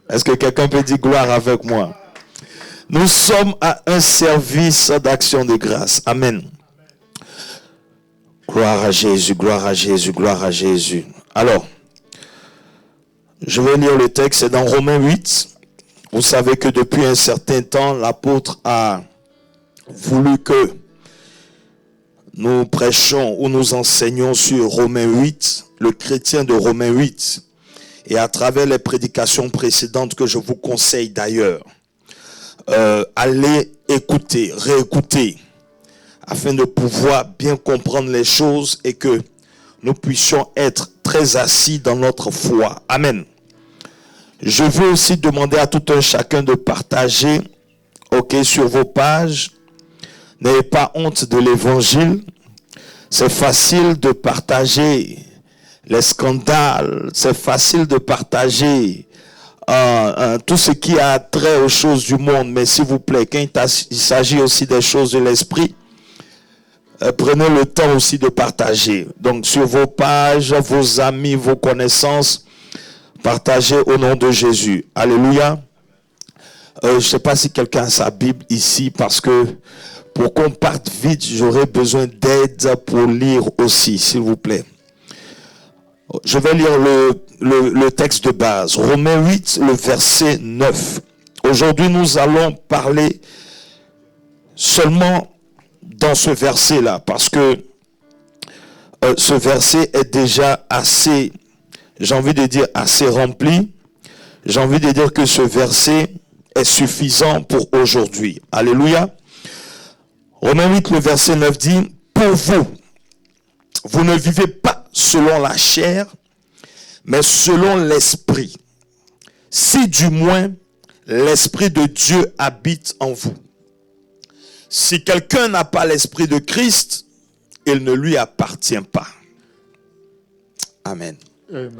Est-ce que quelqu'un peut dire gloire avec moi? Nous sommes à un service d'action de grâce. Amen. Gloire à Jésus, gloire à Jésus, gloire à Jésus. Alors, je vais lire le texte, c'est dans Romains 8. Vous savez que depuis un certain temps, l'apôtre a voulu que nous prêchions ou nous enseignons sur Romains 8, le chrétien de Romains 8. Et à travers les prédications précédentes que je vous conseille d'ailleurs, allez écouter, réécouter, afin de pouvoir bien comprendre les choses et que nous puissions être très assis dans notre foi. Amen. Je veux aussi demander à tout un chacun de partager, sur vos pages. N'ayez pas honte de l'évangile. C'est facile de partager les scandales. C'est facile de partager tout ce qui a trait aux choses du monde. Mais s'il vous plaît, quand il s'agit aussi des choses de l'esprit, prenez le temps aussi de partager. Donc sur vos pages, vos amis, vos connaissances, partagez au nom de Jésus. Alléluia. Je ne sais pas si quelqu'un a sa Bible ici, parce que pour qu'on parte vite, j'aurais besoin d'aide pour lire aussi, s'il vous plaît. Je vais lire le texte de base. Romains 8, le verset 9. Aujourd'hui, nous allons parler seulement dans ce verset-là, parce que ce verset est déjà assez, j'ai envie de dire, assez rempli. J'ai envie de dire que ce verset est suffisant pour aujourd'hui. Alléluia. Romains 8, le verset 9 dit, « Pour vous, vous ne vivez pas selon la chair, mais selon l'esprit. Si du moins l'esprit de Dieu habite en vous. Si quelqu'un n'a pas l'esprit de Christ, il ne lui appartient pas. » Amen. Amen.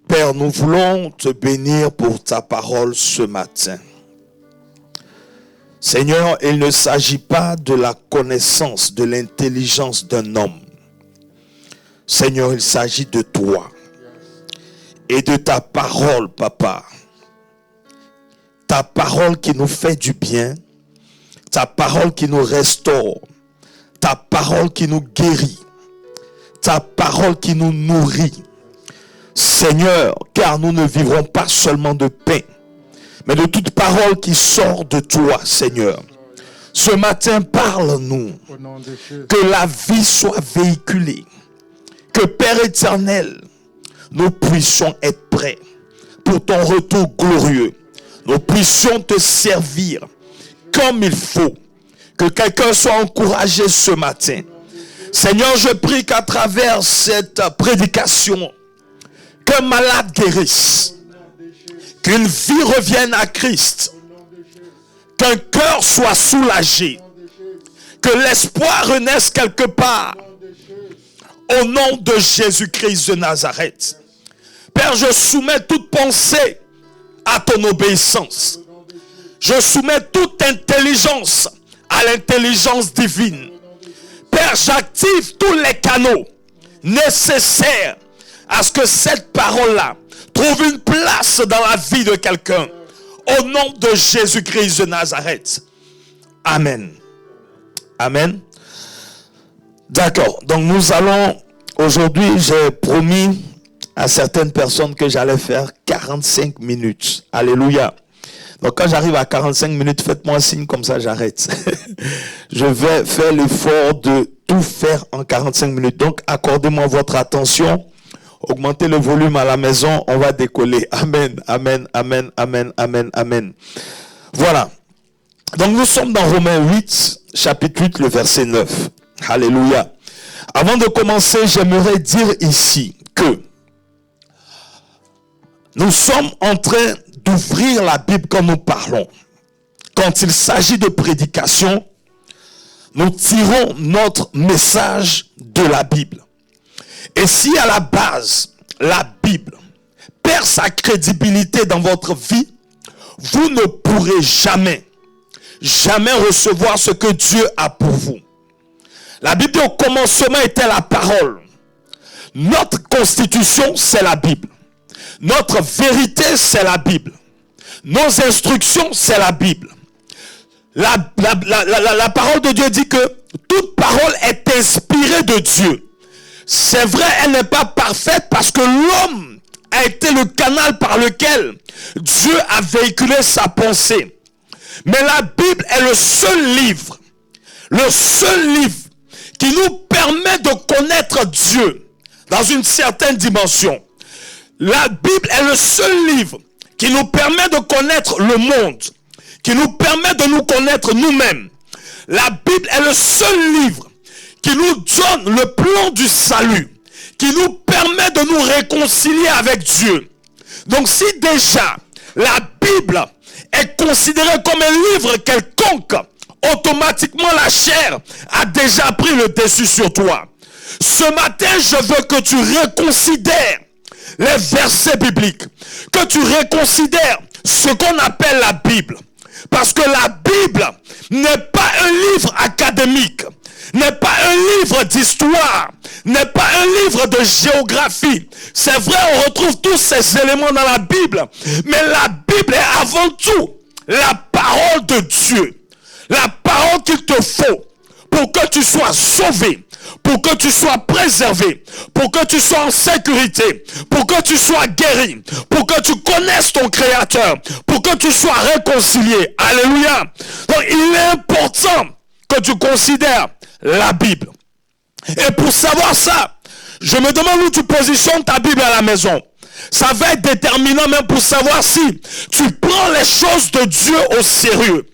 Père, nous voulons te bénir pour ta parole ce matin. Seigneur, il ne s'agit pas de la connaissance, de l'intelligence d'un homme. Seigneur, il s'agit de toi et de ta parole, Papa. Ta parole qui nous fait du bien, ta parole qui nous restaure, ta parole qui nous guérit, ta parole qui nous nourrit. Seigneur, car nous ne vivrons pas seulement de pain, mais de toute parole qui sort de toi, Seigneur. Ce matin, parle-nous, que la vie soit véhiculée, que Père éternel, nous puissions être prêts pour ton retour glorieux. Nous puissions te servir comme il faut. Que quelqu'un soit encouragé ce matin. Seigneur, je prie qu'à travers cette prédication, qu'un malade guérisse, qu'une vie revienne à Christ, qu'un cœur soit soulagé, que l'espoir renaisse quelque part, au nom de Jésus-Christ de Nazareth. Père, je soumets toute pensée à ton obéissance. Je soumets toute intelligence à l'intelligence divine. Père, j'active tous les canaux nécessaires à ce que cette parole-là trouve une place dans la vie de quelqu'un. Au nom de Jésus-Christ de Nazareth. Amen. Amen. D'accord. Donc nous allons, aujourd'hui, j'ai promis à certaines personnes que j'allais faire 45 minutes. Alléluia. Donc quand j'arrive à 45 minutes, faites-moi un signe comme ça, j'arrête. Je vais faire l'effort de tout faire en 45 minutes. Donc accordez-moi votre attention. Augmentez le volume à la maison, on va décoller. Amen, amen, amen, amen, amen, amen. Voilà. Donc nous sommes dans Romains 8, chapitre 8, le verset 9. Alléluia. Avant de commencer, j'aimerais dire ici que nous sommes en train d'ouvrir la Bible quand nous parlons. Quand il s'agit de prédication, nous tirons notre message de la Bible. Et si à la base, la Bible perd sa crédibilité dans votre vie, vous ne pourrez jamais recevoir ce que Dieu a pour vous. La Bible dit au commencement était la parole. Notre constitution, c'est la Bible. Notre vérité, c'est la Bible. Nos instructions, c'est la Bible. La parole de Dieu dit que toute parole est inspirée de Dieu. C'est vrai, elle n'est pas parfaite parce que l'homme a été le canal par lequel Dieu a véhiculé sa pensée. Mais la Bible est le seul livre qui nous permet de connaître Dieu dans une certaine dimension. La Bible est le seul livre qui nous permet de connaître le monde, qui nous permet de nous connaître nous-mêmes. La Bible est le seul livre qui nous donne le plan du salut, qui nous permet de nous réconcilier avec Dieu. Donc si déjà la Bible est considérée comme un livre quelconque, automatiquement la chair a déjà pris le dessus sur toi. Ce matin, je veux que tu reconsidères les versets bibliques, que tu reconsidères ce qu'on appelle la Bible. Parce que la Bible n'est pas un livre académique, n'est pas un livre d'histoire, n'est pas un livre de géographie. C'est vrai, on retrouve tous ces éléments dans la Bible, mais la Bible est avant tout la parole de Dieu. La parole qu'il te faut pour que tu sois sauvé, pour que tu sois préservé, pour que tu sois en sécurité, pour que tu sois guéri, pour que tu connaisses ton Créateur, pour que tu sois réconcilié. Alléluia. Donc il est important que tu considères la Bible. Et pour savoir ça, je me demande où tu positionnes ta Bible à la maison. Ça va être déterminant même pour savoir si tu prends les choses de Dieu au sérieux.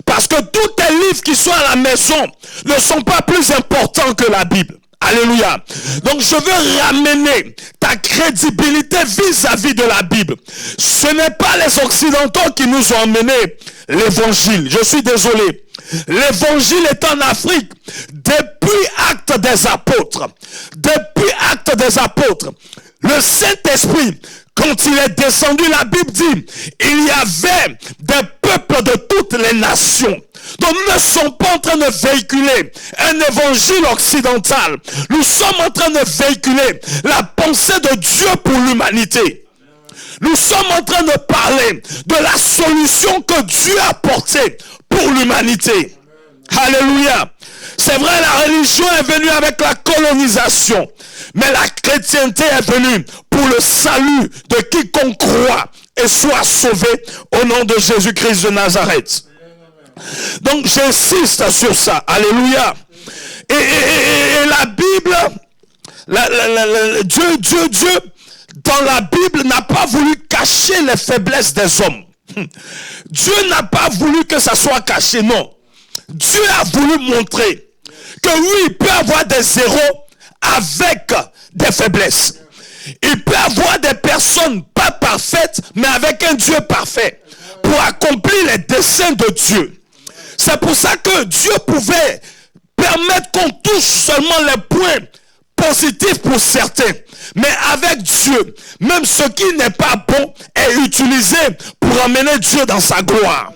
Parce que tous tes livres qui sont à la maison ne sont pas plus importants que la Bible. Alléluia. Donc je veux ramener ta crédibilité vis-à-vis de la Bible. Ce n'est pas les Occidentaux qui nous ont emmené l'évangile. Je suis désolé. L'évangile est en Afrique depuis Actes des Apôtres. Depuis Actes des Apôtres. Le Saint-Esprit, quand il est descendu, la Bible dit, il y avait des peuples de toutes les nations. Donc nous ne sommes pas en train de véhiculer un évangile occidental. Nous sommes en train de véhiculer la pensée de Dieu pour l'humanité. Nous sommes en train de parler de la solution que Dieu a apportée pour l'humanité. Alléluia. C'est vrai, la religion est venue avec la colonisation, mais la chrétienté est venue pour le salut de quiconque croit et soit sauvé au nom de Jésus-Christ de Nazareth. Donc j'insiste sur ça. Alléluia. Et la Bible, Dieu, dans la Bible, n'a pas voulu cacher les faiblesses des hommes. Dieu n'a pas voulu que ça soit caché, non. Dieu a voulu montrer que oui, il peut avoir des héros avec des faiblesses. Il peut avoir des personnes pas parfaites, mais avec un Dieu parfait pour accomplir les desseins de Dieu. C'est pour ça que Dieu pouvait permettre qu'on touche seulement les points positifs pour certains. Mais avec Dieu, même ce qui n'est pas bon est utilisé pour amener Dieu dans sa gloire.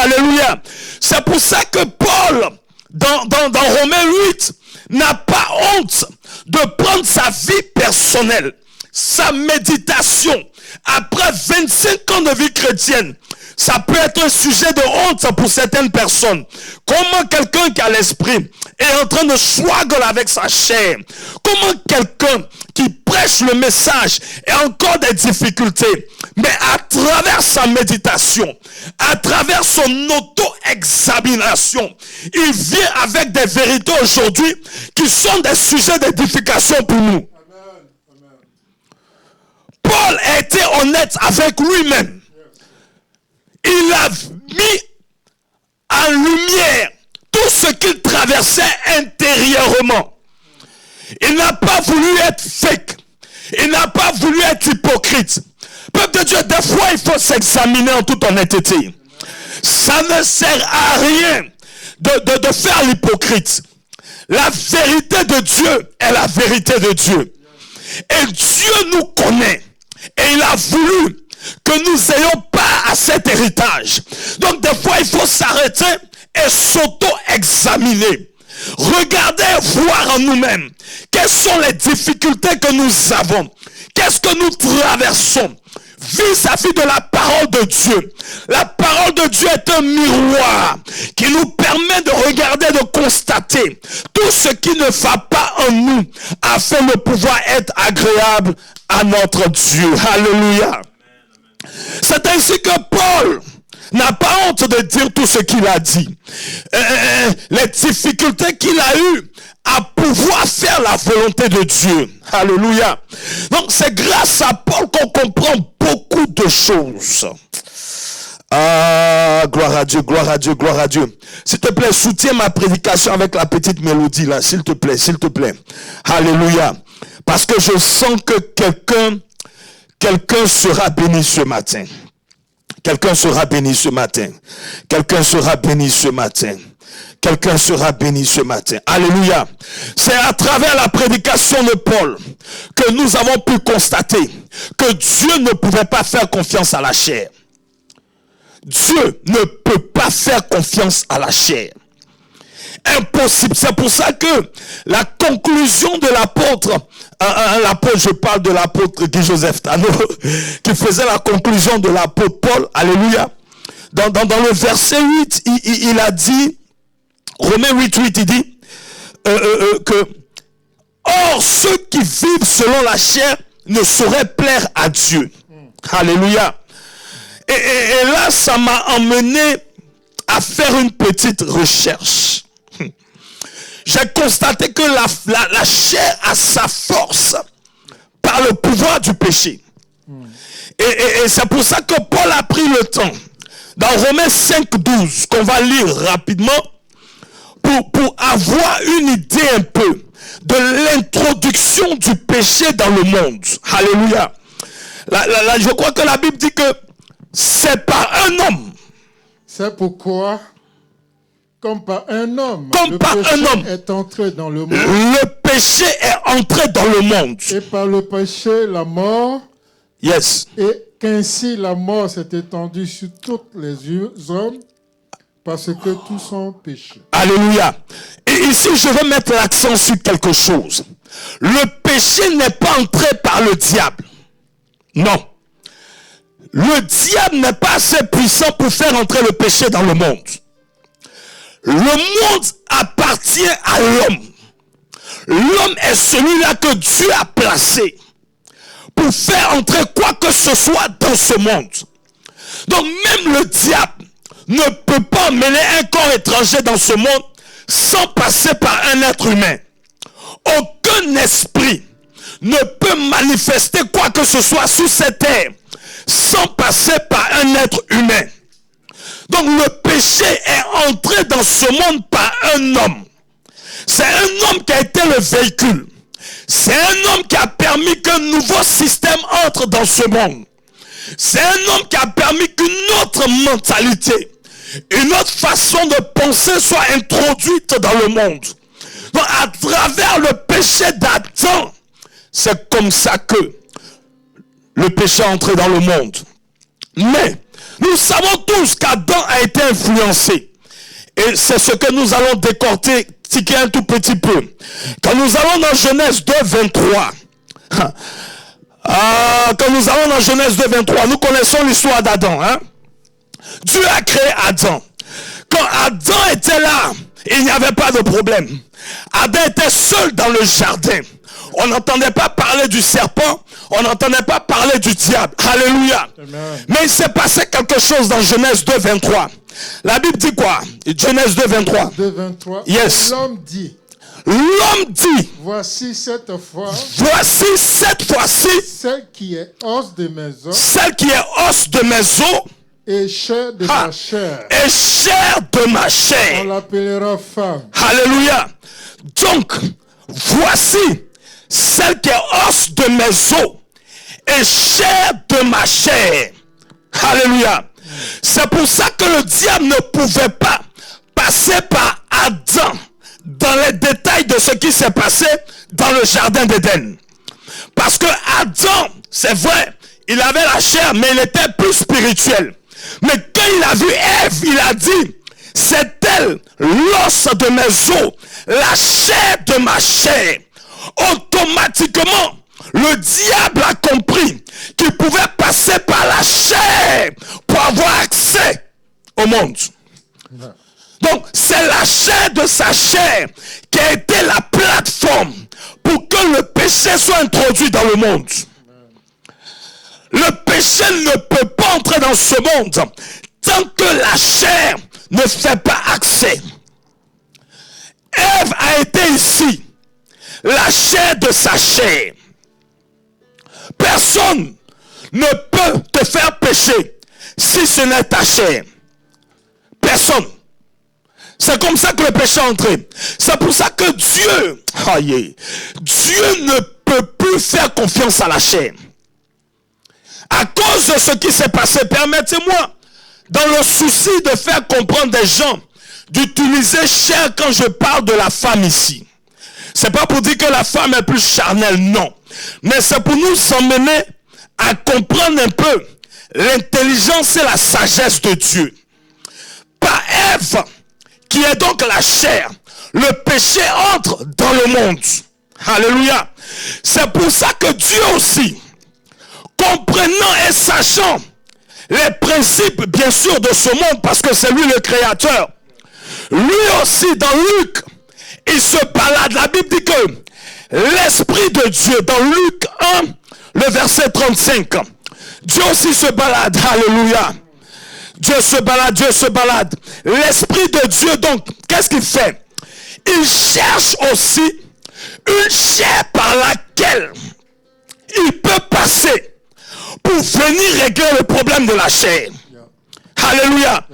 Alléluia. C'est pour ça que Paul, dans Romains 8, n'a pas honte de prendre sa vie personnelle, sa méditation. Après 25 ans de vie chrétienne, ça peut être un sujet de honte pour certaines personnes. Comment quelqu'un qui a l'esprit est en train de struggle avec sa chair? Comment quelqu'un qui prêche le message a encore des difficultés? Mais à travers sa méditation, à travers son auto-examination, il vient avec des vérités aujourd'hui qui sont des sujets d'édification pour nous. Paul a été honnête avec lui-même. Il a mis en lumière tout ce qu'il traversait intérieurement. Il n'a pas voulu être fake. Il n'a pas voulu être hypocrite. Peuple de Dieu, des fois, il faut s'examiner en toute honnêteté. Ça ne sert à rien de faire l'hypocrite. La vérité de Dieu est la vérité de Dieu. Et Dieu nous connaît. Et il a voulu que nous n'ayons pas à cet héritage. Donc des fois, il faut s'arrêter et s'auto-examiner. Regardez, voir en nous-mêmes. Quelles sont les difficultés que nous avons? Qu'est-ce que nous traversons vis-à-vis de la parole de de Dieu. La parole de Dieu est un miroir qui nous permet de regarder, de constater tout ce qui ne va pas en nous afin de pouvoir être agréable à notre Dieu. Alléluia. C'est ainsi que Paul n'a pas honte de dire tout ce qu'il a dit. Les difficultés qu'il a eues à pouvoir faire la volonté de Dieu. Alléluia. Donc c'est grâce à Paul qu'on comprend beaucoup de choses. Ah, gloire à Dieu, gloire à Dieu, gloire à Dieu. S'il te plaît, soutiens ma prédication avec la petite mélodie là, s'il te plaît, s'il te plaît. Alléluia. Parce que je sens que quelqu'un sera béni ce matin. Quelqu'un sera béni ce matin. Quelqu'un sera béni ce matin. Quelqu'un sera béni ce matin. Alléluia. C'est à travers la prédication de Paul que nous avons pu constater que Dieu ne pouvait pas faire confiance à la chair. Dieu ne peut pas faire confiance à la chair. Impossible. C'est pour ça que la conclusion de l'apôtre, je parle de l'apôtre Guy Joseph Tano, qui faisait la conclusion de l'apôtre Paul, alléluia. Dans le verset 8, il a dit, Romains 8:8, il dit que or ceux qui vivent selon la chair ne sauraient plaire à Dieu. Alléluia. Et là, ça m'a emmené à faire une petite recherche. J'ai constaté que la chair a sa force par le pouvoir du péché. Et c'est pour ça que Paul a pris le temps, dans Romains 5:12, qu'on va lire rapidement, pour avoir une idée un peu de l'introduction du péché dans le monde. Alléluia. Je crois que la Bible dit que c'est par un homme. C'est pourquoi, comme par un homme, le péché est entré dans le monde. Le péché est entré dans le monde. Et par le péché, la mort. Yes. Et qu'ainsi la mort s'est étendue sur tous les hommes, parce que tous sont péchés. Alléluia. Et ici, je veux mettre l'accent sur quelque chose. Le péché n'est pas entré par le diable. Non. Le diable n'est pas assez puissant pour faire entrer le péché dans le monde. Le monde appartient à l'homme. L'homme est celui-là que Dieu a placé pour faire entrer quoi que ce soit dans ce monde. Donc même le diable ne peut pas emmener un corps étranger dans ce monde sans passer par un être humain. Aucun esprit ne peut manifester quoi que ce soit sur cette terre sans passer par un être humain. Donc le péché est entré dans ce monde par un homme. C'est un homme qui a été le véhicule. C'est un homme qui a permis qu'un nouveau système entre dans ce monde. C'est un homme qui a permis qu'une autre mentalité, une autre façon de penser soit introduite dans le monde. Donc à travers le péché d'Adam, c'est comme ça que le péché est entré dans le monde. Mais nous savons tous qu'Adam a été influencé. Et c'est ce que nous allons décortiquer un tout petit peu. Quand nous allons dans Genèse 2:23, quand nous allons dans Genèse 2:23, nous connaissons l'histoire d'Adam. Dieu a créé Adam. Quand Adam était là, il n'y avait pas de problème. Adam était seul dans le jardin. On n'entendait pas parler du serpent, on n'entendait pas parler du diable. Alléluia. Amen. Mais il s'est passé quelque chose dans Genèse 2:23. La Bible dit quoi? Genèse 2:23. 2:23. Yes. L'homme dit. Voici cette fois-ci. Celle qui est os de mes os. Celle qui est os de mes os. Et chair de ma chair. Et chair de ma chair. On l'appellera femme. Alléluia. Donc, voici celle qui est os de mes os et chair de ma chair. Alléluia. C'est pour ça que le diable ne pouvait pas passer par Adam dans les détails de ce qui s'est passé dans le jardin d'Éden. Parce que Adam, c'est vrai, il avait la chair, mais il était plus spirituel. Mais quand il a vu Ève, il a dit, c'est elle, l'os de mes os, la chair de ma chair. Automatiquement, le diable a compris qu'il pouvait passer par la chair pour au monde. Donc, c'est la chair de sa chair qui a été la plateforme pour que le péché soit introduit dans le monde. Le péché ne peut pas entrer dans ce monde tant que la chair ne fait pas accès. Ève a été ici, la chair de sa chair. Personne ne peut te faire pécher si ce n'est ta chair. Personne. C'est comme ça que le péché est entré. C'est pour ça que Dieu ne peut plus faire confiance à la chair. À cause de ce qui s'est passé, permettez-moi, dans le souci de faire comprendre des gens, d'utiliser chair quand je parle de la femme ici. C'est pas pour dire que la femme est plus charnelle, non. Mais c'est pour nous emmener à comprendre un peu l'intelligence et la sagesse de Dieu. Par Ève, qui est donc la chair, le péché entre dans le monde. Alléluia. C'est pour ça que Dieu aussi, comprenant et sachant les principes, bien sûr, de ce monde, parce que c'est lui le créateur, lui aussi, dans Luc, il se balade. La Bible dit que l'Esprit de Dieu, dans Luc 1, le verset 35, Dieu aussi se balade. Alléluia. Dieu se balade. L'Esprit de Dieu, donc, qu'est-ce qu'il fait? Il cherche aussi une chair par laquelle il peut passer pour venir régler le problème de la chair. Alléluia.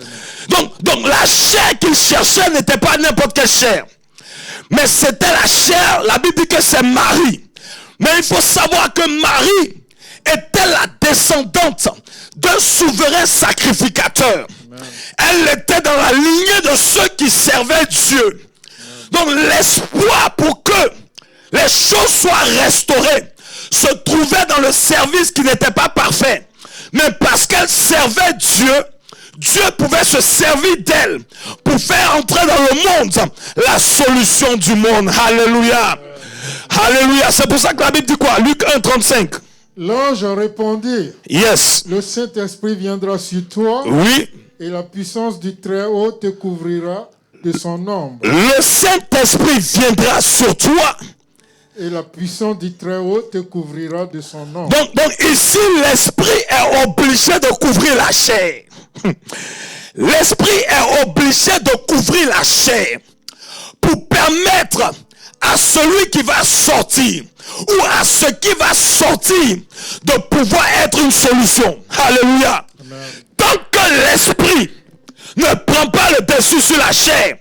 Donc la chair qu'il cherchait n'était pas n'importe quelle chair. Mais c'était la chair, la Bible dit que c'est Marie. Mais il faut savoir que Marie était la descendante d'un souverain sacrificateur. Elle était dans la lignée de ceux qui servaient Dieu. Donc l'espoir pour que les choses soient restaurées se trouvait dans le service qui n'était pas parfait. Mais parce qu'elle servait Dieu, Dieu pouvait se servir d'elle pour faire entrer dans le monde la solution du monde. Alléluia. Alléluia. C'est pour ça que la Bible dit quoi? Luc 1, 35. L'ange répondit. Yes. Le Saint-Esprit viendra sur toi. Oui. Et la puissance du Très-Haut te couvrira de son ombre. Le Saint-Esprit viendra sur toi. Et la puissance du Très-Haut te couvrira de son ombre. Donc ici, l'Esprit est obligé de couvrir la chair. L'Esprit est obligé de couvrir la chair pour permettre à celui qui va sortir ou à ce qui va sortir de pouvoir être une solution. Alléluia. Amen. Tant que l'Esprit ne prend pas le dessus sur la chair,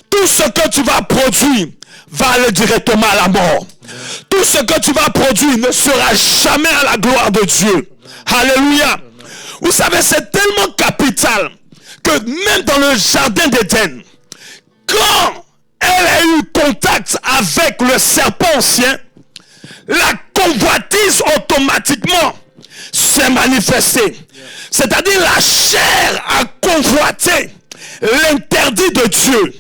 tout ce que tu vas produire va aller directement à la mort. Tout ce que tu vas produire ne sera jamais à la gloire de Dieu. Alléluia. Vous savez, c'est tellement capital que même dans le jardin d'Éden, quand elle a eu contact avec le serpent ancien, la convoitise automatiquement s'est manifestée. C'est-à-dire la chair a convoité l'interdit de Dieu.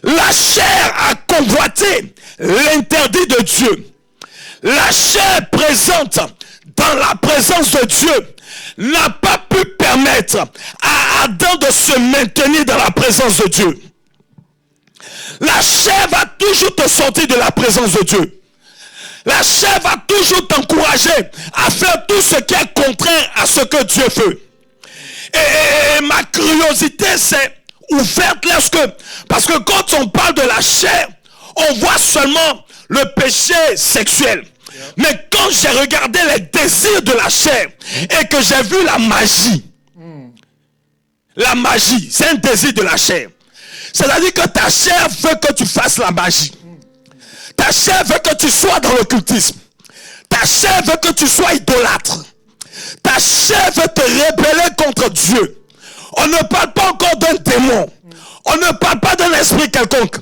La chair a convoité l'interdit de Dieu. La chair présente dans la présence de Dieu n'a pas pu permettre à Adam de se maintenir dans la présence de Dieu. La chair va toujours te sortir de la présence de Dieu. La chair va toujours t'encourager à faire tout ce qui est contraire à ce que Dieu veut. Et ma curiosité s'est ouverte parce que quand on parle de la chair, on voit seulement le péché sexuel. Mais quand j'ai regardé les désirs de la chair et que j'ai vu la magie, c'est un désir de la chair. C'est-à-dire que ta chair veut que tu fasses la magie. Ta chair veut que tu sois dans l'occultisme. Ta chair veut que tu sois idolâtre. Ta chair veut te rebeller contre Dieu. On ne parle pas encore d'un démon. On ne parle pas d'un esprit quelconque.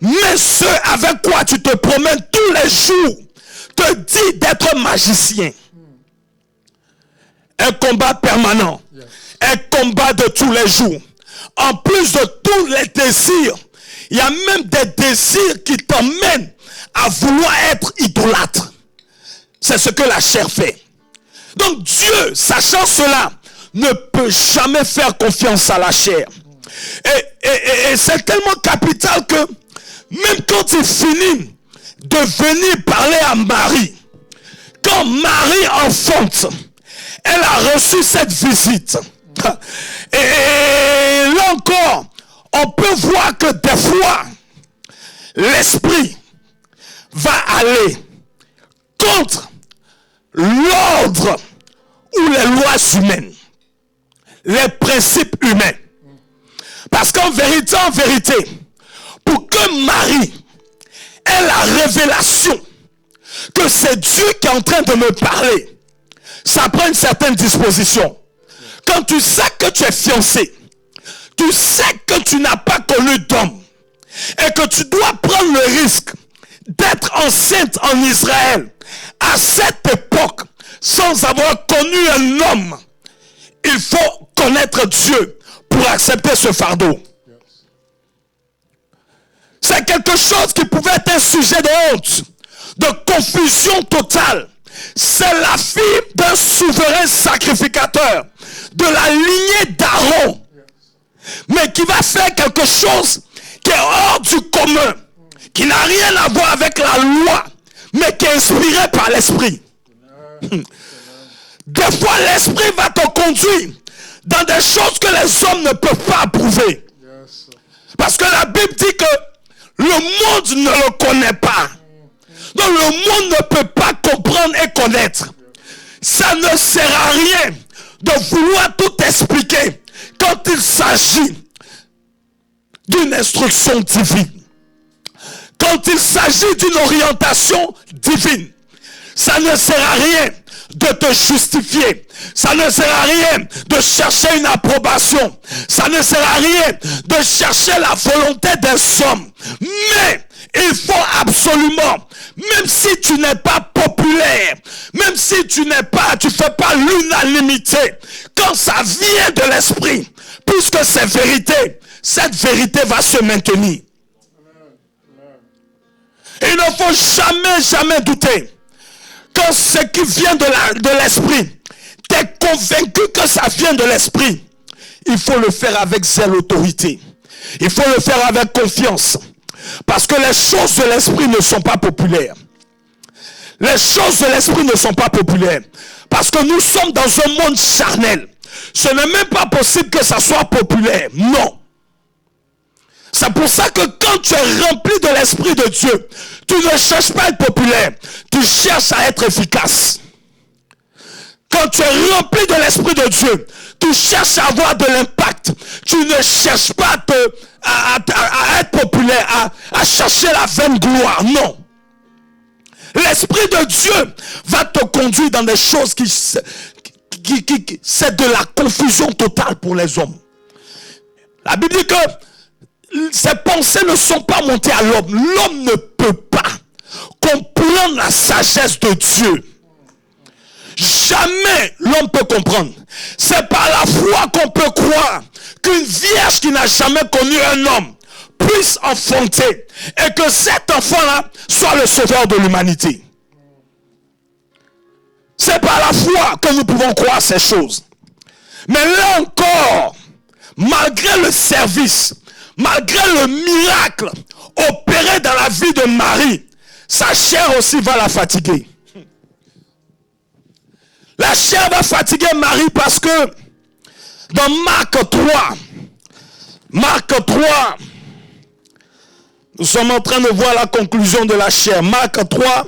Mais ce avec quoi tu te promènes tous les jours te dit d'être magicien. Un combat permanent. Un combat de tous les jours. En plus de tous les désirs, il y a même des désirs qui t'emmènent à vouloir être idolâtre. C'est ce que la chair fait. Donc Dieu, sachant cela, ne peut jamais faire confiance à la chair. Et c'est tellement capital que même quand il finit de venir parler à Marie, quand Marie enfante, elle a reçu cette visite. Et là encore, on peut voir que des fois, l'esprit va aller contre l'ordre ou les lois humaines, les principes humains. Parce qu'en vérité, pour que Marie ait la révélation que c'est Dieu qui est en train de me parler, ça prend une certaine disposition. Quand tu sais que tu es fiancé, tu sais que tu n'as pas connu d'homme et que tu dois prendre le risque d'être enceinte en Israël à cette époque sans avoir connu un homme, il faut connaître Dieu pour accepter ce fardeau. C'est quelque chose qui pouvait être un sujet de honte, de confusion totale. C'est la fille d'un souverain sacrificateur, de la lignée d'Aaron, mais qui va faire quelque chose qui est hors du commun, qui n'a rien à voir avec la loi, mais qui est inspiré par l'esprit. Des fois, l'esprit va te conduire dans des choses que les hommes ne peuvent pas approuver. Parce que la Bible dit que le monde ne le connaît pas. Donc le monde ne peut pas comprendre et connaître. Ça ne sert à rien de vouloir tout expliquer quand il s'agit d'une instruction divine. Quand il s'agit d'une orientation divine. Ça ne sert à rien de te justifier. Ça ne sert à rien de chercher une approbation. Ça ne sert à rien de chercher la volonté des hommes. Mais il faut absolument, même si tu n'es pas populaire, même si tu fais pas l'unanimité, quand ça vient de l'esprit, puisque c'est vérité, cette vérité va se maintenir. Il ne faut jamais douter. Quand ce qui vient de l'esprit, tu es convaincu que ça vient de l'esprit, il faut le faire avec zèle, autorité. Il faut le faire avec confiance. Parce que les choses de l'esprit ne sont pas populaires. Les choses de l'esprit ne sont pas populaires. Parce que nous sommes dans un monde charnel. Ce n'est même pas possible que ça soit populaire. Non. C'est pour ça que quand tu es rempli de l'Esprit de Dieu, tu ne cherches pas à être populaire, tu cherches à être efficace. Quand tu es rempli de l'Esprit de Dieu, tu cherches à avoir de l'impact. Tu ne cherches pas à être populaire, à chercher la vaine gloire. Non. L'Esprit de Dieu va te conduire dans des choses qui c'est de la confusion totale pour les hommes. La Bible dit que ces pensées ne sont pas montées à l'homme. L'homme ne peut pas comprendre la sagesse de Dieu. Jamais l'homme peut comprendre. C'est par la foi qu'on peut croire qu'une vierge qui n'a jamais connu un homme puisse enfanter et que cet enfant-là soit le sauveur de l'humanité. C'est par la foi que nous pouvons croire ces choses. Mais là encore, malgré le service, malgré le miracle opéré dans la vie de Marie, sa chair aussi va la fatiguer. La chair va fatiguer Marie parce que dans Marc 3, nous sommes en train de voir la conclusion de la chair. Marc 3,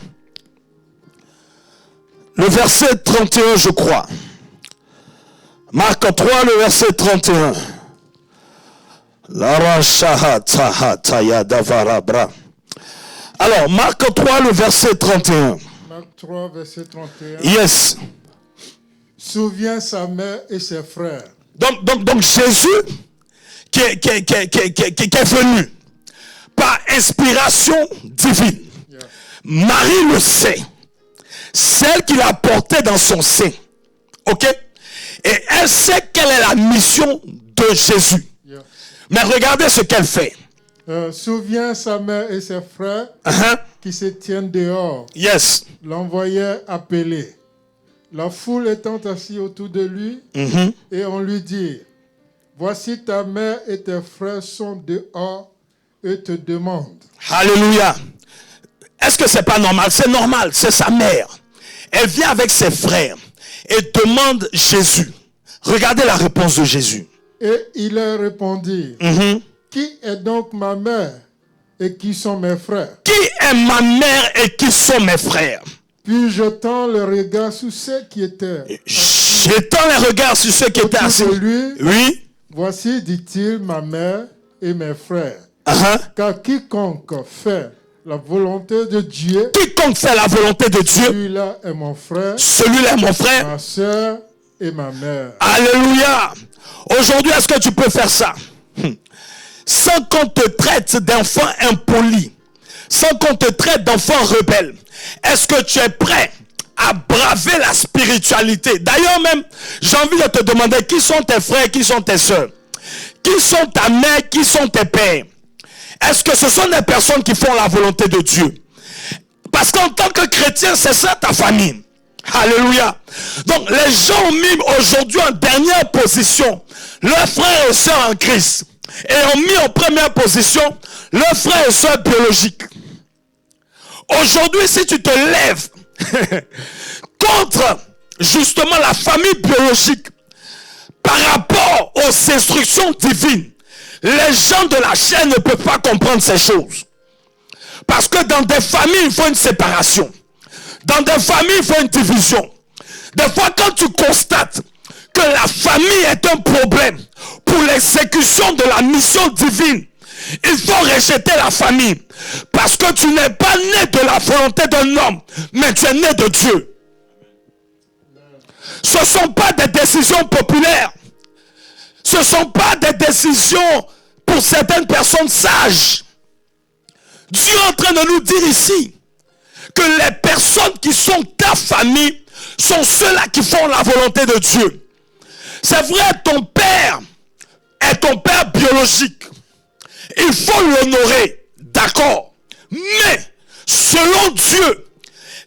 le verset 31, je crois. Marc 3, le verset 31. Alors, Marc 3, le verset 31. Marc 3, verset 31. Yes. Souviens sa mère et ses frères. Donc Jésus qui est venu par inspiration divine. Yeah. Marie le sait. Celle qu'il a portée dans son sein. Ok? Et elle sait quelle est la mission de Jésus. Yeah. Mais regardez ce qu'elle fait. Souviens sa mère et ses frères qui se tiennent dehors. Yes. L'envoyaient appeler. La foule étant assise autour de lui, et on lui dit, voici ta mère et tes frères sont dehors et te demandent. Alléluia. Est-ce que c'est pas normal? C'est normal, c'est sa mère. Elle vient avec ses frères et demande Jésus. Regardez la réponse de Jésus. Et il leur répondit, qui est donc ma mère et qui sont mes frères? Qui est ma mère et qui sont mes frères? Puis jetant le regard sur ceux qui étaient jetant les regards sur ceux qui étaient assis. Lui, oui. Voici, dit-il, ma mère et mes frères. Car quiconque fait la volonté de Dieu, quiconque fait la volonté de Dieu, celui-là est mon frère, celui-là est mon frère, ma soeur et ma mère. Alléluia. Aujourd'hui, est-ce que tu peux faire ça? Sans qu'on te traite d'enfant impoli, sans qu'on te traite d'enfant rebelle, est-ce que tu es prêt à braver la spiritualité? D'ailleurs même, j'ai envie de te demander, qui sont tes frères, qui sont tes soeurs? Qui sont ta mère, qui sont tes pères? Est-ce que ce sont des personnes qui font la volonté de Dieu? Parce qu'en tant que chrétien, c'est ça ta famille. Alléluia. Donc les gens ont mis aujourd'hui en dernière position leurs frères et sœurs en Christ. Et ont mis en première position leurs frères et sœurs biologiques. Aujourd'hui, si tu te lèves contre justement la famille biologique par rapport aux instructions divines, les gens de la chair ne peuvent pas comprendre ces choses. Parce que dans des familles, il faut une séparation. Dans des familles, il faut une division. Des fois, quand tu constates que la famille est un problème pour l'exécution de la mission divine, il faut rejeter la famille. Parce que tu n'es pas né de la volonté d'un homme, mais tu es né de Dieu. Ce ne sont pas des décisions populaires. Ce ne sont pas des décisions pour certaines personnes sages. Dieu est en train de nous dire ici que les personnes qui sont ta famille sont ceux-là qui font la volonté de Dieu. C'est vrai, ton père est ton père biologique. Il faut l'honorer, d'accord. Mais, selon Dieu,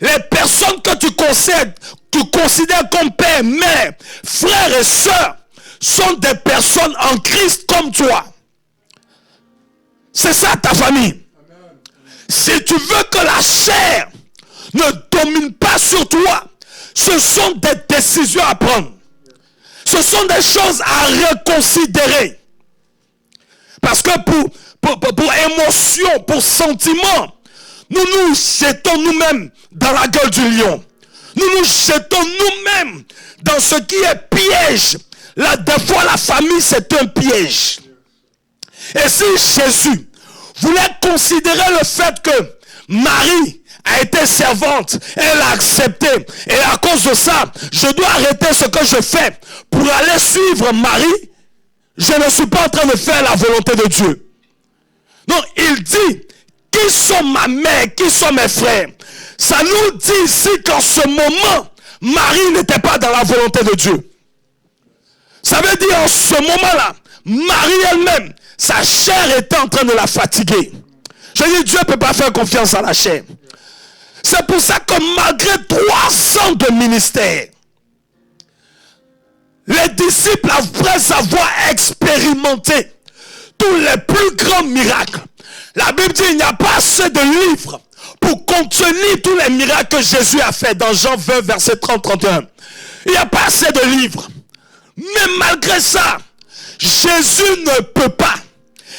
les personnes que tu considères comme père, mère, frères et sœurs, sont des personnes en Christ comme toi. C'est ça ta famille. Si tu veux que la chair ne domine pas sur toi, ce sont des décisions à prendre. Ce sont des choses à reconsidérer. Parce que pour émotion, pour sentiment, nous nous jetons nous-mêmes dans la gueule du lion. Nous nous jetons nous-mêmes dans ce qui est piège. Là, des fois, la famille, c'est un piège. Et si Jésus voulait considérer le fait que Marie a été servante, elle a accepté, et à cause de ça, je dois arrêter ce que je fais pour aller suivre Marie, je ne suis pas en train de faire la volonté de Dieu. Non, il dit, qui sont ma mère, qui sont mes frères? Ça nous dit ici qu'en ce moment, Marie n'était pas dans la volonté de Dieu. Ça veut dire en ce moment-là, Marie elle-même, sa chair était en train de la fatiguer. Je dis, Dieu ne peut pas faire confiance à la chair. C'est pour ça que malgré 3 ans de ministère, les disciples, après avoir expérimenté tous les plus grands miracles, la Bible dit il n'y a pas assez de livres pour contenir tous les miracles que Jésus a fait dans Jean 20, verset 30-31. Il n'y a pas assez de livres. Mais malgré ça, Jésus ne peut pas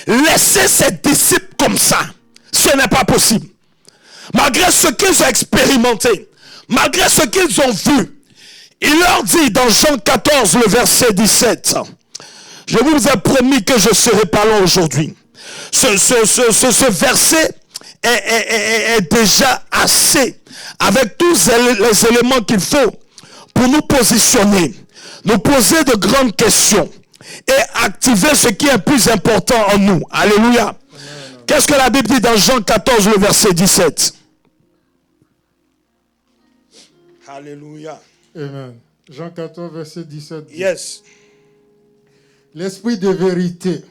laisser ses disciples comme ça. Ce n'est pas possible. Malgré ce qu'ils ont expérimenté, malgré ce qu'ils ont vu, il leur dit dans Jean 14, le verset 17, je vous ai promis que je serai pas long aujourd'hui. Ce verset est déjà assez, avec tous les éléments qu'il faut pour nous positionner, nous poser de grandes questions et activer ce qui est plus important en nous. Alléluia. Qu'est-ce que la Bible dit dans Jean 14, le verset 17? Alléluia. Amen. Jean 14, verset 17. Yes. L'esprit de vérité.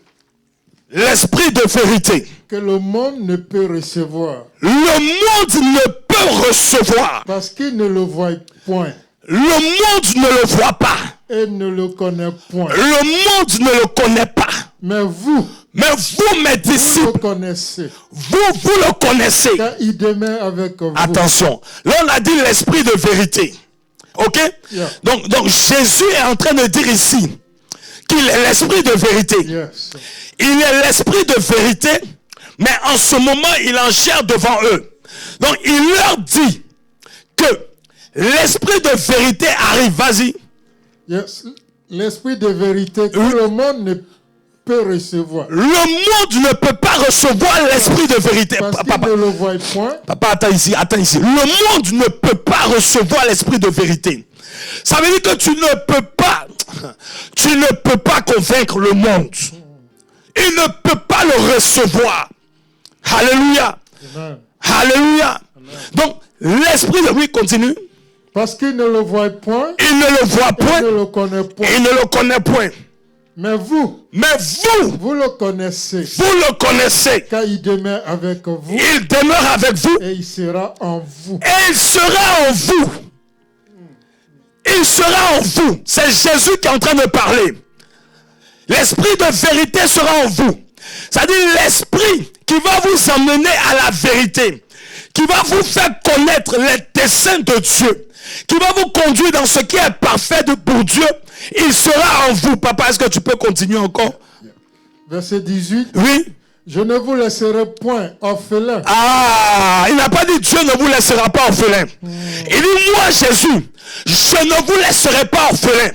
L'esprit de vérité. Que le monde ne peut recevoir. Le monde ne peut recevoir. Parce qu'il ne le voit point. Le monde ne le voit pas. Et ne le connaît point. Le monde ne le connaît pas. Mais vous, mes vous disciples, le connaissez. vous le connaissez. Car il demeure avec vous. Attention, là on a dit l'esprit de vérité. Ok? Yeah. Donc Jésus est en train de dire ici qu'il est l'esprit de vérité. Yes. Il est l'esprit de vérité, mais en ce moment il en chair devant eux. Donc il leur dit que l'esprit de vérité arrive. Vas-y. Yes. L'esprit de vérité que le monde ne peut recevoir. Le monde ne peut pas recevoir l'esprit de vérité. Parce qu'il ne le voit point. Papa, attends ici. Le monde ne peut pas recevoir l'esprit de vérité. Ça veut dire que tu ne peux pas convaincre le monde. Il ne peut pas le recevoir. Alléluia. Amen. Alléluia. Amen. Donc, l'esprit de... Oui, continue. Parce qu'il ne le voit point. Il ne le voit point. Il ne le connaît point. Il ne le connaît point. Mais vous, vous le connaissez. Vous le connaissez. Car il demeure avec vous. Il demeure avec vous. Et il sera en vous. Et il sera en vous. Il sera en vous. C'est Jésus qui est en train de parler. L'esprit de vérité sera en vous. C'est-à-dire l'esprit qui va vous emmener à la vérité. Qui va vous faire connaître les desseins de Dieu. Qui va vous conduire dans ce qui est parfait pour Dieu. Il sera en vous. Papa, est-ce que tu peux continuer encore? Verset 18. Oui. Je ne vous laisserai point orphelin. Ah, il n'a pas dit Dieu ne vous laissera pas orphelin. Il dit moi Jésus, je ne vous laisserai pas orphelin.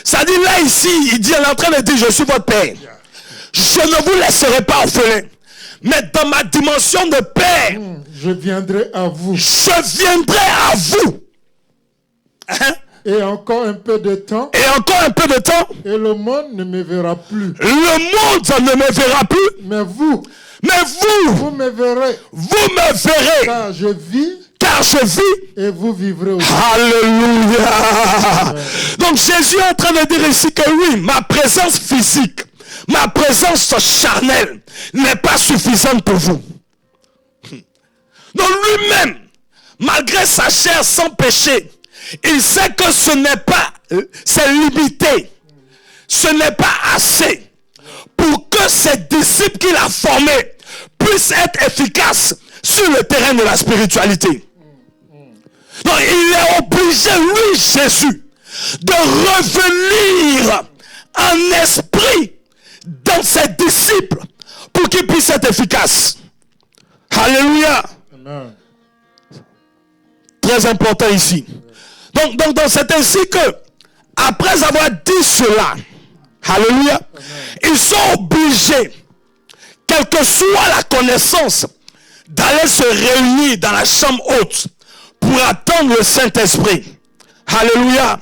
Ça dit là ici, il est en train de dire je suis votre père. Je ne vous laisserai pas orphelin. Mais dans ma dimension de père, je viendrai à vous. Je viendrai à vous. Hein? Et encore un peu de temps. Et encore un peu de temps. Et le monde ne me verra plus. Le monde ne me verra plus. Mais vous. Vous me verrez. Vous me verrez. Car je vis. Et vous vivrez aussi. Alléluia. Donc Jésus est en train de dire ici que oui, ma présence physique, ma présence charnelle n'est pas suffisante pour vous. Donc lui-même, malgré sa chair sans péché, il sait que ce n'est pas, c'est limité. Ce n'est pas assez pour que ses disciples qu'il a formés puissent être efficaces sur le terrain de la spiritualité. Donc il est obligé, lui Jésus, de revenir en esprit dans ses disciples pour qu'ils puissent être efficaces. Alléluia. Amen. Très important ici. Donc c'est ainsi que, après avoir dit cela, alléluia, ils sont obligés, quelle que soit la connaissance, d'aller se réunir dans la chambre haute pour attendre le Saint-Esprit. Alléluia.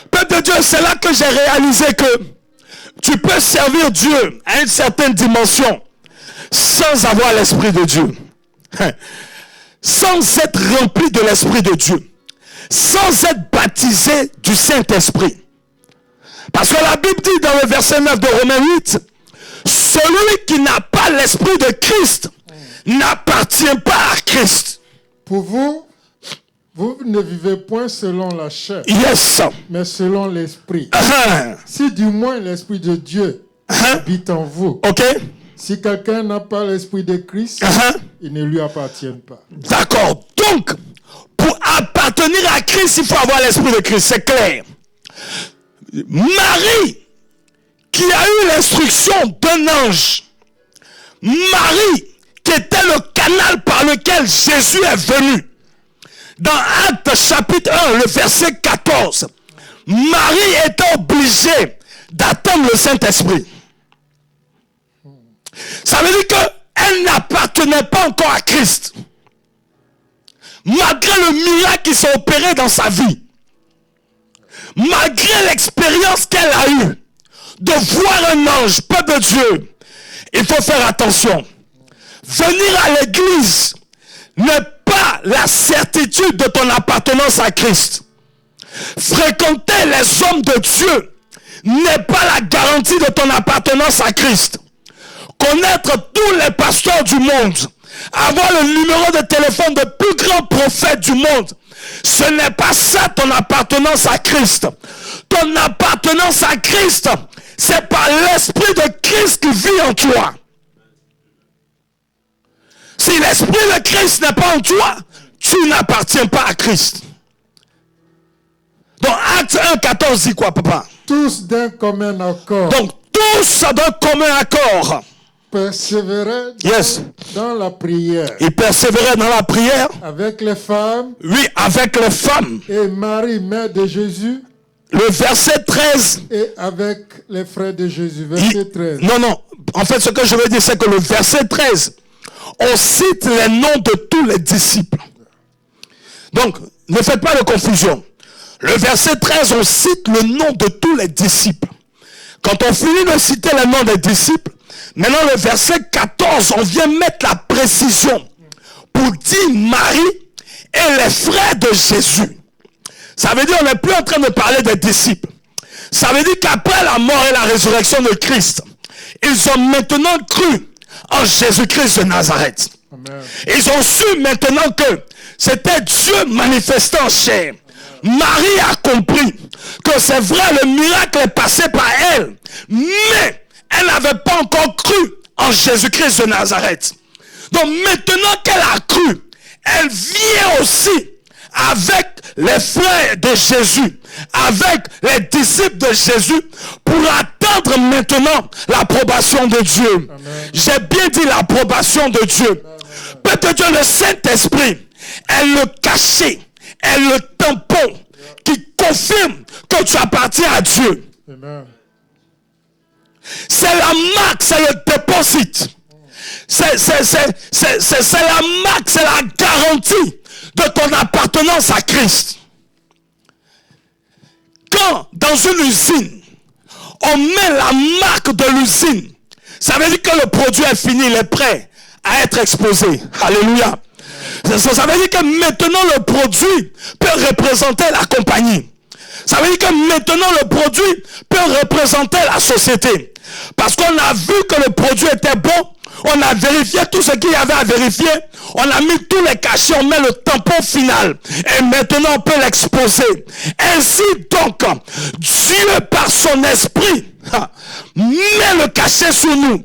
Peuple de Dieu, c'est là que j'ai réalisé que tu peux servir Dieu à une certaine dimension sans avoir l'Esprit de Dieu. Sans être rempli de l'Esprit de Dieu. Sans être baptisé du Saint-Esprit. Parce que la Bible dit dans le verset 9 de Romains 8, celui qui n'a pas l'Esprit de Christ n'appartient pas à Christ. Pour vous, vous ne vivez point selon la chair, yes, mais selon l'Esprit. Si du moins l'Esprit de Dieu habite en vous. Okay. Si quelqu'un n'a pas l'Esprit de Christ, il ne lui appartient pas. D'accord. Donc, pour appartenir à Christ, il faut avoir l'Esprit de Christ, c'est clair. Marie, qui a eu l'instruction d'un ange, Marie, qui était le canal par lequel Jésus est venu, dans Actes chapitre 1, le verset 14, Marie était obligée d'attendre le Saint-Esprit. Ça veut dire qu'elle n'appartenait pas encore à Christ. Malgré le miracle qui s'est opéré dans sa vie, malgré l'expérience qu'elle a eue de voir un ange, peuple de Dieu, il faut faire attention. Venir à l'église n'est pas la certitude de ton appartenance à Christ. Fréquenter les hommes de Dieu n'est pas la garantie de ton appartenance à Christ. Connaître tous les pasteurs du monde avoir le numéro de téléphone de plus grand prophète du monde. Ce n'est pas ça ton appartenance à Christ. Ton appartenance à Christ, c'est par l'esprit de Christ qui vit en toi. Si l'esprit de Christ n'est pas en toi, tu n'appartiens pas à Christ. Donc Acte 1,14 dit quoi, papa? Tous d'un commun accord. Donc tous d'un commun accord. Persévéraient dans la prière. Ils persévéraient dans la prière. Avec les femmes. Oui, avec les femmes. Et Marie, mère de Jésus. Le verset 13. Et avec les frères de Jésus. Verset 13. Non. En fait, ce que je veux dire, c'est que le verset 13, on cite les noms de tous les disciples. Donc, ne faites pas de confusion. Le verset 13, on cite le nom de tous les disciples. Quand on finit de citer les noms des disciples, maintenant le verset 14, on vient mettre la précision pour dire Marie et les frères de Jésus. Ça veut dire qu'on n'est plus en train de parler des disciples. Ça veut dire qu'après la mort et la résurrection de Christ, ils ont maintenant cru en Jésus-Christ de Nazareth. Amen. Ils ont su maintenant que c'était Dieu manifesté en chair. Marie a compris que c'est vrai, le miracle est passé par elle, mais elle n'avait pas encore cru en Jésus-Christ de Nazareth. Donc maintenant qu'elle a cru, elle vient aussi avec les frères de Jésus, avec les disciples de Jésus, pour attendre maintenant l'approbation de Dieu. J'ai bien dit l'approbation de Dieu. Peut-être le Saint-Esprit est le cachet, est le tampon qui confirme que tu appartiens à Dieu. Amen. C'est la marque, c'est le déposit. C'est la marque, c'est la garantie de ton appartenance à Christ. Quand dans une usine, on met la marque de l'usine, ça veut dire que le produit est fini, il est prêt à être exposé. Alléluia. Ça veut dire que maintenant le produit peut représenter la compagnie. Ça veut dire que maintenant le produit peut représenter la société. Parce qu'on a vu que le produit était bon, on a vérifié tout ce qu'il y avait à vérifier, on a mis tous les cachets, on met le tampon final et maintenant on peut l'exposer. Ainsi donc, Dieu par son esprit met le cachet sur nous.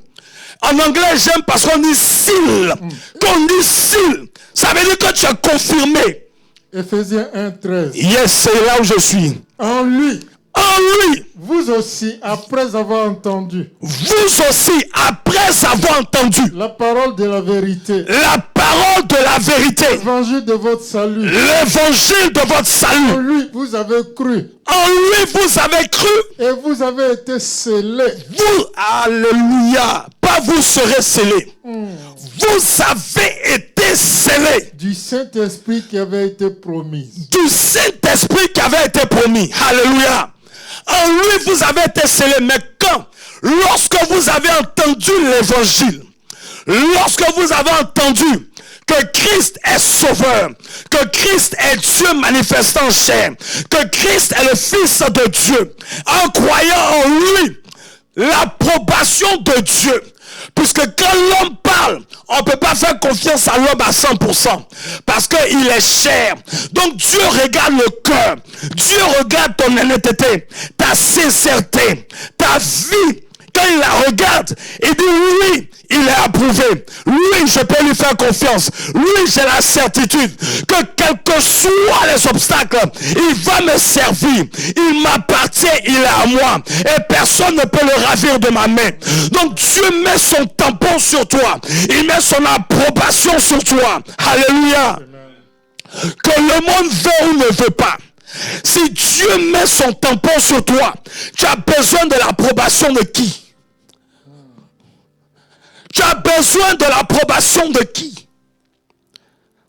En anglais j'aime parce qu'on dit seal. Quand on dit seal, ça veut dire que tu es confirmé. Éphésiens 1,13. Yes, c'est là où je suis. En lui. En lui. Vous aussi, après avoir entendu. Vous aussi, après avoir entendu. La parole de la vérité. La parole de la vérité. L'évangile de votre salut. L'évangile de votre salut. En lui, vous avez cru. En lui, vous avez cru. Et vous avez été scellés. Vous, alléluia. Pas vous serez scellés. Vous avez été scellés. Du Saint-Esprit qui avait été promis. Du Saint-Esprit qui avait été promis. Alléluia. En lui, vous avez été scellés. Mais quand? Lorsque vous avez entendu l'évangile. Lorsque vous avez entendu que Christ est sauveur, que Christ est Dieu manifesté en chair, que Christ est le Fils de Dieu, en croyant en lui, l'approbation de Dieu. Puisque quand l'homme parle, on ne peut pas faire confiance à l'homme à 100%. Parce qu'il est chair. Donc Dieu regarde le cœur. Dieu regarde ton honnêteté, ta sincérité, ta vie. Quand il la regarde, il dit oui, il est approuvé. Oui, je peux lui faire confiance. Oui, j'ai la certitude que quels que soient les obstacles, il va me servir. Il m'appartient, il est à moi. Et personne ne peut le ravir de ma main. Donc Dieu met son tampon sur toi. Il met son approbation sur toi. Alléluia. Que le monde veut ou ne veut pas. Si Dieu met son tampon sur toi, tu as besoin de l'approbation de qui? Tu as besoin de l'approbation de qui?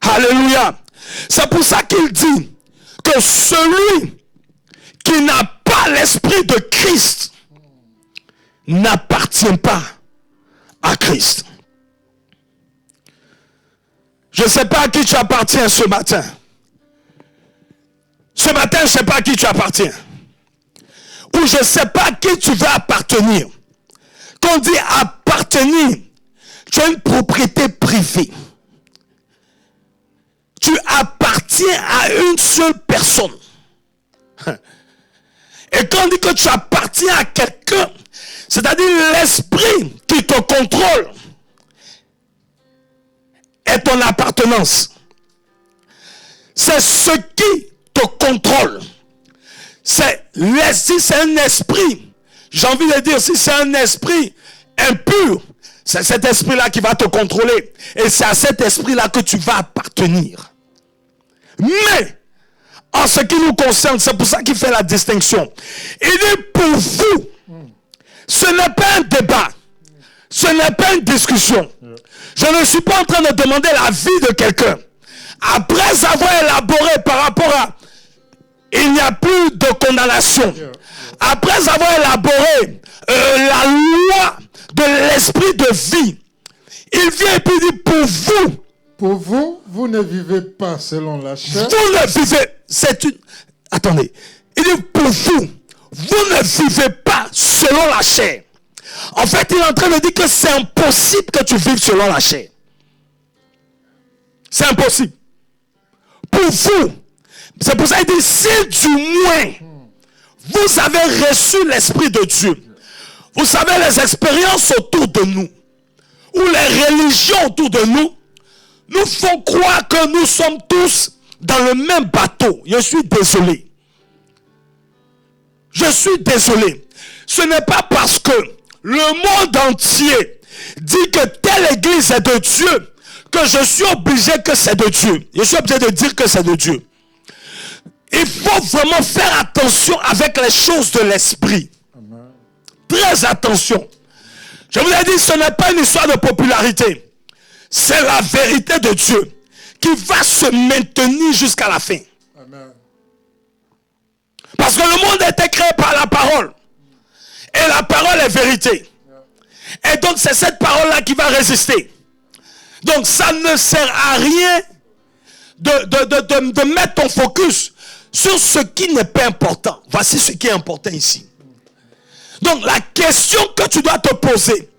Alléluia. C'est pour ça qu'il dit que celui qui n'a pas l'esprit de Christ n'appartient pas à Christ. Je ne sais pas à qui tu appartiens ce matin. Ce matin, je ne sais pas à qui tu appartiens. Ou je ne sais pas à qui tu vas appartenir. Quand on dit appartenir, tu as une propriété privée. tu appartiens à une seule personne. Et quand on dit que tu appartiens à quelqu'un, c'est-à-dire l'esprit qui te contrôle est ton appartenance. C'est ce qui te contrôle. C'est un esprit. J'ai envie de dire, si c'est un esprit impur, c'est cet esprit-là qui va te contrôler. Et c'est à cet esprit-là que tu vas appartenir. Mais, en ce qui nous concerne, c'est pour ça qu'il fait la distinction. Il dit pour vous, ce n'est pas un débat. Ce n'est pas une discussion. Je ne suis pas en train de demander l'avis de quelqu'un. Après avoir élaboré par rapport à il n'y a plus de condamnation. Après avoir élaboré la loi de l'esprit de vie, il vient et puis dit pour vous. Pour vous, vous ne vivez pas selon la chair. Vous ne vivez. Attendez. Il dit pour vous, vous ne vivez pas selon la chair. En fait, il est en train de dire que c'est impossible que tu vives selon la chair. C'est impossible. Pour vous. C'est pour ça qu'il dit, si du moins, vous avez reçu l'Esprit de Dieu, vous savez les expériences autour de nous, ou les religions autour de nous, nous font croire que nous sommes tous dans le même bateau. Je suis désolé. Je suis désolé. Ce n'est pas parce que le monde entier dit que telle église est de Dieu que je suis obligé que c'est de Dieu. Je suis obligé de dire que c'est de Dieu. Il faut vraiment faire attention avec les choses de l'esprit. Très attention. Je vous ai dit, ce n'est pas une histoire de popularité. C'est la vérité de Dieu qui va se maintenir jusqu'à la fin. Amen. Parce que le monde a été créé par la parole. Et la parole est vérité. Et donc c'est cette parole-là qui va résister. Donc ça ne sert à rien de mettre ton focus sur ce qui n'est pas important. Voici ce qui est important ici. Donc la question que tu dois te poser,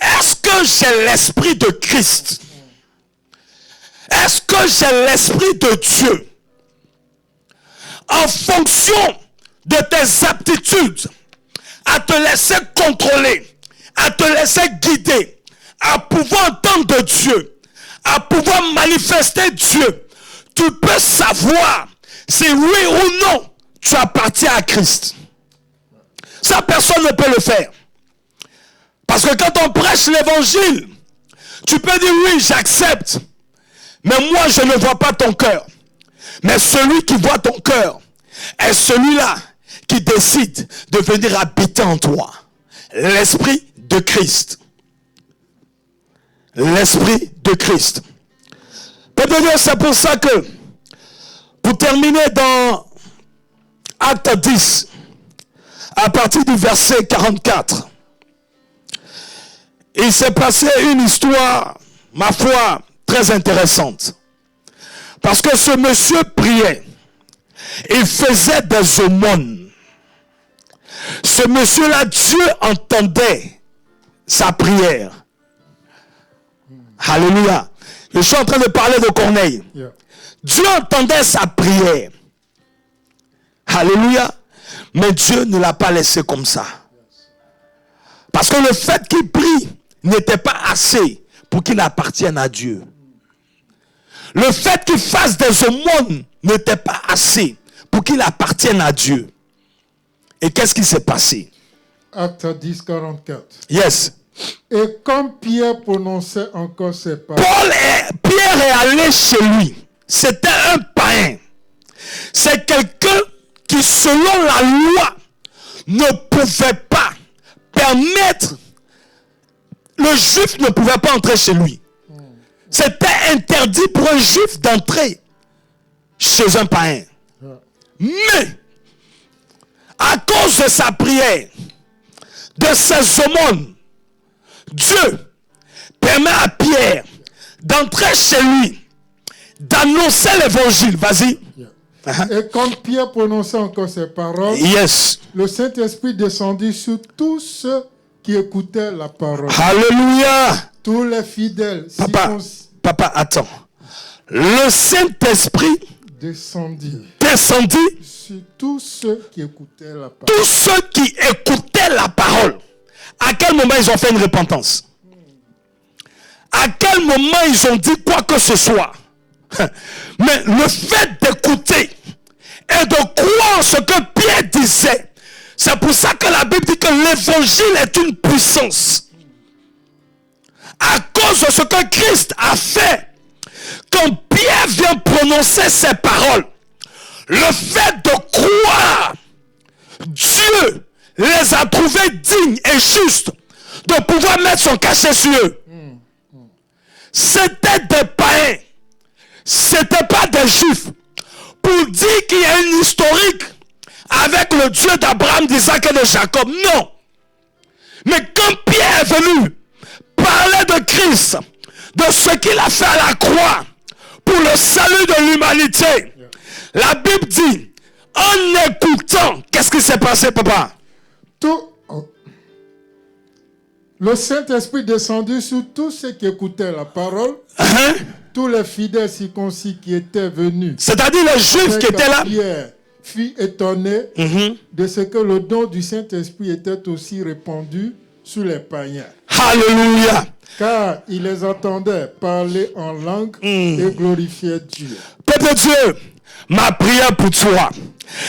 est-ce que j'ai l'esprit de Christ? Est-ce que j'ai l'esprit de Dieu? En fonction de tes aptitudes à te laisser contrôler, à te laisser guider, à pouvoir entendre Dieu, à pouvoir manifester Dieu, tu peux savoir si oui ou non tu appartiens à Christ. Ça, personne ne peut le faire. Parce que quand on prêche l'évangile, tu peux dire oui, j'accepte. Mais moi, je ne vois pas ton cœur. Mais celui qui voit ton cœur est celui-là qui décide de venir habiter en toi. L'esprit de Christ. L'esprit de Christ. Peut-être c'est pour ça que, pour terminer dans Acte 10, à partir du verset 44, il s'est passé une histoire, ma foi, très intéressante. Parce que ce monsieur priait. Il faisait des aumônes. Ce monsieur-là, Dieu entendait sa prière. Alléluia. Je suis en train de parler de Corneille. Dieu entendait sa prière. Alléluia. Mais Dieu ne l'a pas laissé comme ça. Parce que le fait qu'il prie n'était pas assez pour qu'il appartienne à Dieu. Le fait qu'il fasse des aumônes n'était pas assez pour qu'il appartienne à Dieu. Et qu'est-ce qui s'est passé? Acte 10, 44. Yes. Et quand Pierre prononçait encore ces paroles, Pierre est allé chez lui. C'était un païen. C'est quelqu'un qui, selon la loi, ne pouvait pas permettre. Le juif ne pouvait pas entrer chez lui. C'était interdit pour un juif d'entrer chez un païen. Mais, à cause de sa prière, de ses aumônes, Dieu permet à Pierre d'entrer chez lui, d'annoncer l'évangile. Vas-y. Et quand Pierre prononçait encore ces paroles, yes, le Saint-Esprit descendit sur tous ceux qui écoutaient la parole. Alléluia. Tous les fidèles. Papa, attends. le Saint-Esprit descendit sur tous ceux qui écoutaient la parole. Tous ceux qui écoutaient la parole. À quel moment ils ont fait une repentance? À quel moment ils ont dit quoi que ce soit? Mais le fait d'écouter et de croire ce que Pierre disait, c'est pour ça que la Bible dit que l'évangile est une puissance. À cause de ce que Christ a fait, quand Pierre vient prononcer ces paroles, le fait de croire, Dieu les a trouvés dignes et justes de pouvoir mettre son cachet sur eux. C'était des païens, c'était pas des juifs. Pour dire qu'il y a une historique avec le Dieu d'Abraham, d'Isaac et de Jacob, non. Mais quand Pierre est venu parler de Christ, de ce qu'il a fait à la croix pour le salut de l'humanité, la Bible dit, en écoutant, qu'est-ce qui s'est passé, papa? Le Saint-Esprit descendit sur tous ceux qui écoutaient la parole, tous les fidèles circoncis qui étaient venus. C'est-à-dire les Juifs qui étaient là. Pierre fut étonné de ce que le don du Saint-Esprit était aussi répandu sur les païens. Alléluia. Car il les entendait parler en langue et glorifier Dieu. Peuple de Dieu, ma prière pour toi,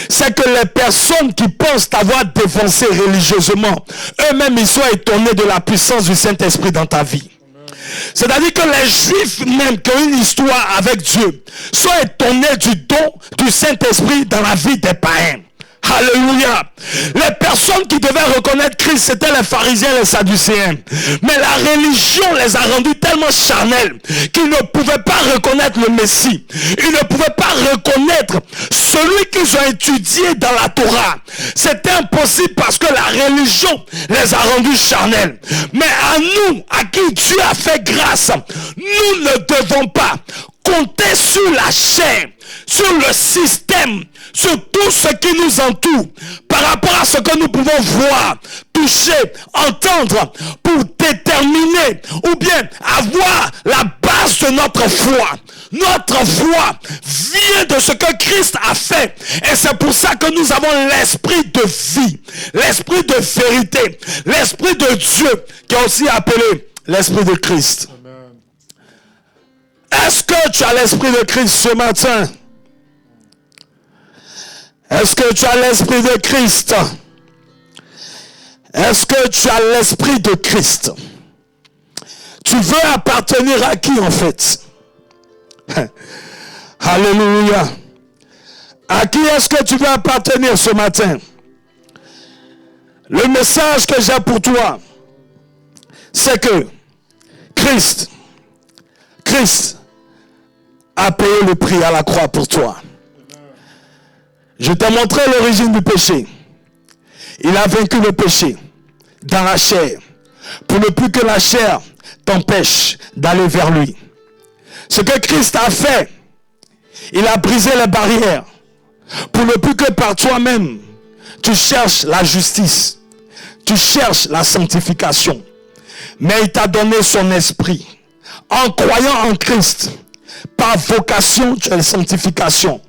c'est que les personnes qui pensent t'avoir défoncé religieusement, eux-mêmes ils soient étonnés de la puissance du Saint-Esprit dans ta vie. C'est-à-dire que les Juifs même qui ont une histoire avec Dieu soient étonnés du don du Saint-Esprit dans la vie des païens. Alléluia. Les personnes qui devaient reconnaître Christ, c'était les pharisiens et les sadducéens. Mais la religion les a rendus tellement charnels qu'ils ne pouvaient pas reconnaître le Messie. Ils ne pouvaient pas reconnaître celui qu'ils ont étudié dans la Torah. C'était impossible parce que la religion les a rendus charnels. Mais à nous, à qui Dieu a fait grâce, nous ne devons pas compter sur la chair, sur le système, sur tout ce qui nous entoure, par rapport à ce que nous pouvons voir, toucher, entendre, pour déterminer ou bien avoir la base de notre foi. Notre foi vient de ce que Christ a fait. Et c'est pour ça que nous avons l'esprit de vie, l'esprit de vérité, l'esprit de Dieu, qui est aussi appelé l'esprit de Christ. Est-ce que tu as l'esprit de Christ ce matin? Est-ce que tu as l'esprit de Christ? Est-ce que tu as l'esprit de Christ? Tu veux appartenir à qui en fait? Alléluia. À qui est-ce que tu veux appartenir ce matin? Le message que j'ai pour toi, c'est que Christ a payé le prix à la croix pour toi. Je t'ai montré l'origine du péché. Il a vaincu le péché dans la chair, pour ne plus que la chair t'empêche d'aller vers lui. Ce que Christ a fait, il a brisé les barrières, pour ne plus que par toi-même, tu cherches la justice, tu cherches la sanctification. Mais il t'a donné son esprit. En croyant en Christ, par vocation, tu es sanctification.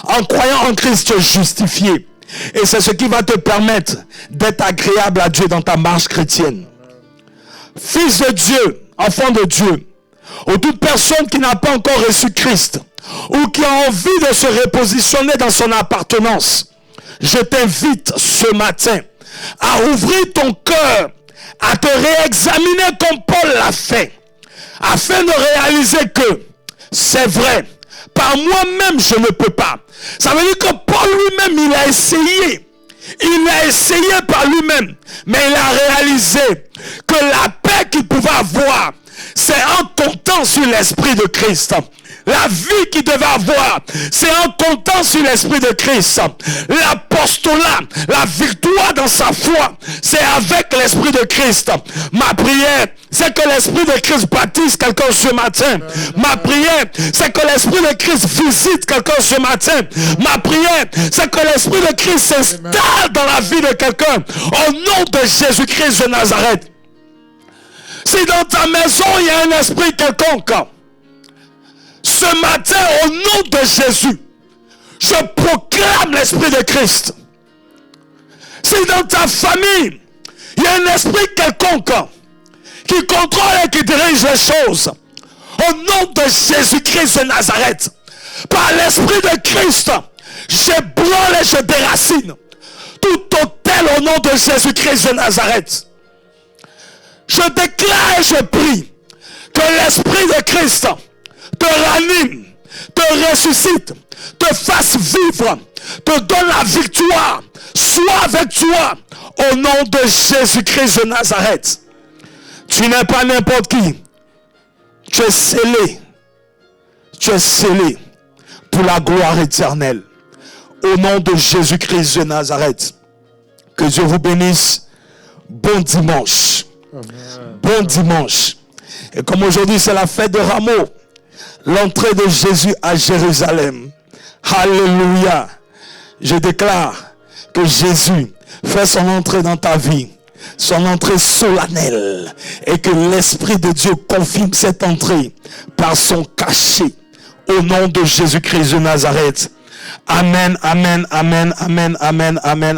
En croyant en Christ, tu es justifié. Et c'est ce qui va te permettre d'être agréable à Dieu dans ta marche chrétienne. Fils de Dieu, enfant de Dieu, ou toute personne qui n'a pas encore reçu Christ, ou qui a envie de se repositionner dans son appartenance, je t'invite ce matin à ouvrir ton cœur, à te réexaminer comme Paul l'a fait, afin de réaliser que c'est vrai, par moi-même je ne peux pas. Ça veut dire que Paul lui-même, il a essayé par lui-même, mais il a réalisé que la paix qu'il pouvait avoir, c'est en comptant sur l'esprit de Christ. La vie qu'il devait avoir, c'est en comptant sur l'esprit de Christ. L'apostolat, la victoire dans sa foi, c'est avec l'esprit de Christ. Ma prière, c'est que l'esprit de Christ baptise quelqu'un ce matin. Ma prière, c'est que l'esprit de Christ visite quelqu'un ce matin. Ma prière, c'est que l'esprit de Christ s'installe dans la vie de quelqu'un. Au nom de Jésus-Christ de Nazareth. Si dans ta maison, il y a un esprit quelconque, ce matin, au nom de Jésus, je proclame l'Esprit de Christ. Si dans ta famille, il y a un esprit quelconque qui contrôle et qui dirige les choses, au nom de Jésus-Christ de Nazareth, par l'Esprit de Christ, j'ébranle et je déracine tout autel au nom de Jésus-Christ de Nazareth. Je déclare et je prie que l'Esprit de Christ te ranime, te ressuscite, te fasse vivre, te donne la victoire, soit avec toi au nom de Jésus-Christ de Nazareth. Tu n'es pas n'importe qui. Tu es scellé. Tu es scellé pour la gloire éternelle. Au nom de Jésus-Christ de Nazareth. Que Dieu vous bénisse. Bon dimanche. Amen. Bon dimanche. Et comme aujourd'hui c'est la fête de Rameau, l'entrée de Jésus à Jérusalem. Alléluia. Je déclare que Jésus fait son entrée dans ta vie. Son entrée solennelle. Et que l'Esprit de Dieu confirme cette entrée par son cachet. Au nom de Jésus-Christ de Nazareth. Amen, amen, amen, amen, amen, amen.